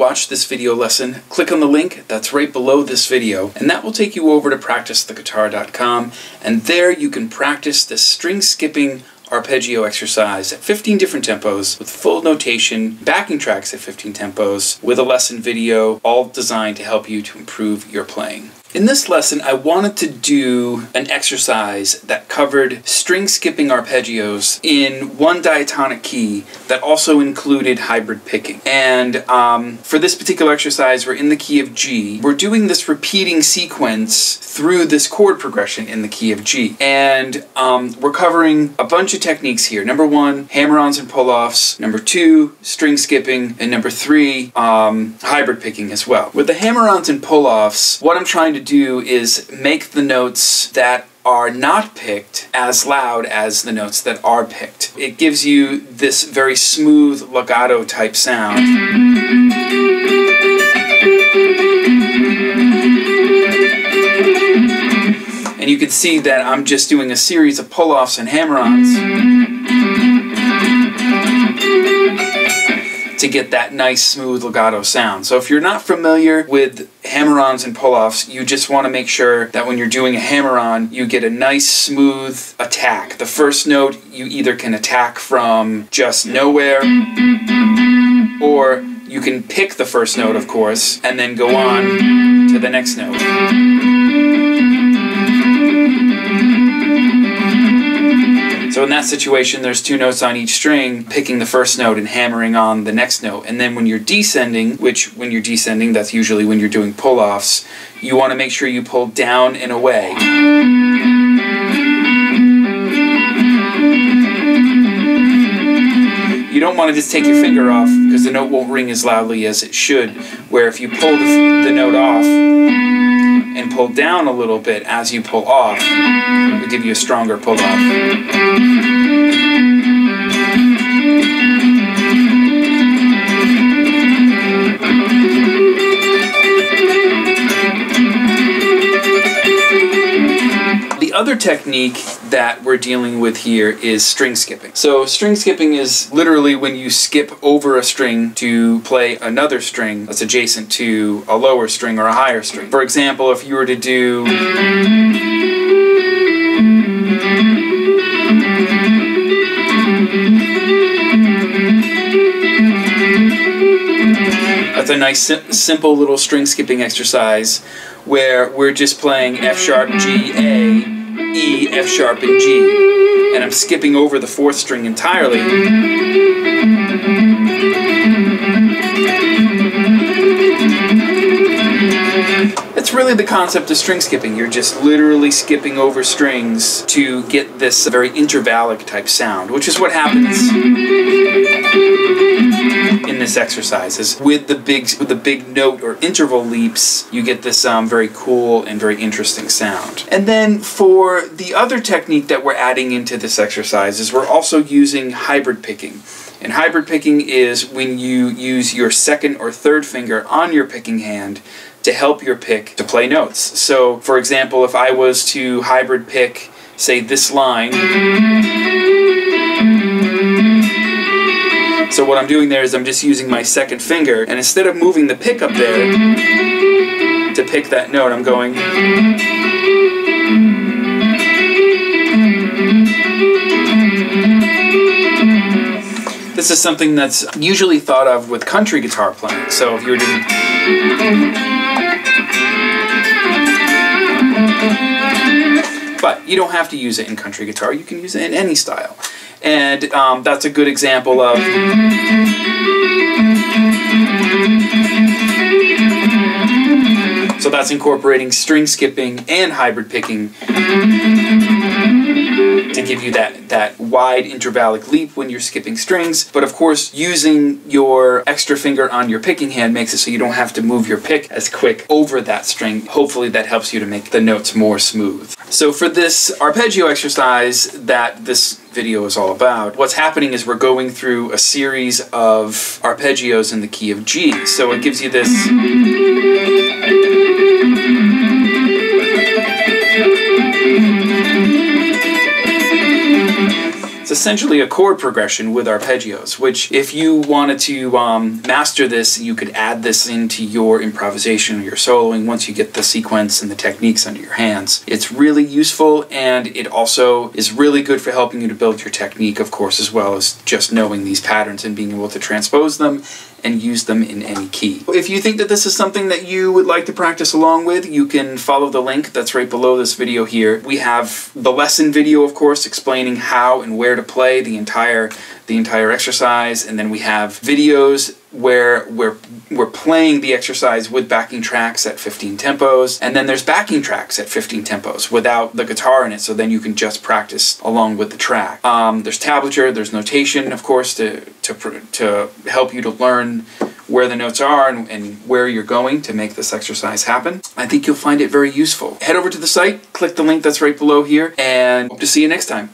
watch this video lesson, click on the link that's right below this video, and that will take you over to practicetheguitar.com, and there you can practice this string skipping arpeggio exercise at 15 different tempos with full notation, backing tracks at 15 tempos, with a lesson video, all designed to help you to improve your playing. In this lesson, I wanted to do an exercise that covered string skipping arpeggios in one diatonic key that also included hybrid picking. And for this particular exercise, we're in the key of G. We're doing this repeating sequence through this chord progression in the key of G. And we're covering a bunch of techniques here. Number 1, hammer-ons and pull-offs. Number 2, string skipping. And number 3, hybrid picking as well. With the hammer-ons and pull-offs, what I'm trying to do is make the notes that are not picked as loud as the notes that are picked. It gives you this very smooth legato type sound. And you can see that I'm just doing a series of pull-offs and hammer-ons to get that nice smooth legato sound. So if you're not familiar with hammer-ons and pull-offs, you just want to make sure that when you're doing a hammer-on, you get a nice smooth attack. The first note you either can attack from just nowhere, or you can pick the first note, of course, and then go on to the next note. So in that situation, there's 2 notes on each string, picking the first note and hammering on the next note. And then when you're descending, when you're descending, that's usually when you're doing pull-offs, you want to make sure you pull down and away. You don't want to just take your finger off, because the note won't ring as loudly as it should, where if you pull the note off and pull down a little bit as you pull off, it will give you a stronger pull off. The other technique that we're dealing with here is string skipping. So string skipping is literally when you skip over a string to play another string that's adjacent to a lower string or a higher string. For example, if you were to do that's a nice simple little string skipping exercise where we're just playing F sharp, G, A, E, F sharp, and G, and I'm skipping over the 4th string entirely. That's really the concept of string skipping. You're just literally skipping over strings to get this very intervallic type sound, which is what happens in this exercise. Is with the big note or interval leaps, you get this very cool and very interesting sound. And then for the other technique that we're adding into this exercise is we're also using hybrid picking. And hybrid picking is when you use your 2nd or 3rd finger on your picking hand to help your pick to play notes. So, for example, if I was to hybrid pick, say, this line, so what I'm doing there is I'm just using my 2nd finger, and instead of moving the pick up there to pick that note, I'm going. This is something that's usually thought of with country guitar playing. So if you were doing... But you don't have to use it in country guitar. You can use it in any style. And that's a good example of... So that's incorporating string skipping and hybrid picking to give you that wide intervallic leap when you're skipping strings. But of course, using your extra finger on your picking hand makes it so you don't have to move your pick as quick over that string. Hopefully that helps you to make the notes more smooth. So for this arpeggio exercise that this video is all about, what's happening is we're going through a series of arpeggios in the key of G. So it gives you this... It's essentially a chord progression with arpeggios, which if you wanted to master this, you could add this into your improvisation or your soloing once you get the sequence and the techniques under your hands. It's really useful, and it also is really good for helping you to build your technique, of course, as well as just knowing these patterns and being able to transpose them and use them in any key. If you think that this is something that you would like to practice along with, you can follow the link that's right below this video here. We have the lesson video, of course, explaining how and where to play the entire exercise, and then we have videos where we're playing the exercise with backing tracks at 15 tempos, and then there's backing tracks at 15 tempos without the guitar in it, so then you can just practice along with the track. There's tablature, there's notation, of course, to help you to learn where the notes are and where you're going to make this exercise happen. I think you'll find it very useful. Head over to the site, click the link that's right below here, and hope to see you next time.